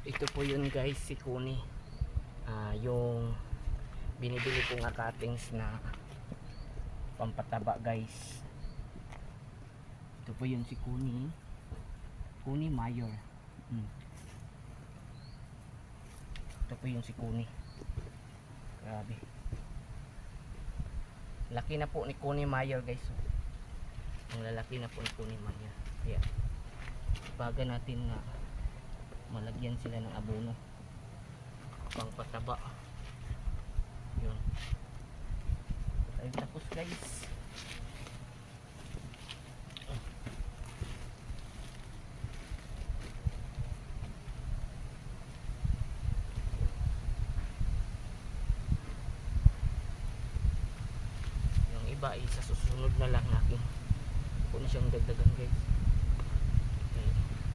Ito po yun guys, si Kuni. Yung binibili ko nga cuttings na pampataba guys. Ito po yun si Kuni. Kuni Mayor. Ito po yun si Kuni. Grabe. Laki na po ni Kuni Mayor guys. Ang lalaki na po ni Kuni Mayor. Kaya baga natin nga malagyan sila ng abono pang pataba. Yun. Ay, tapos guys. Yung iba ay sa susunod na lang natin. Kung na siyang dagdagan guys.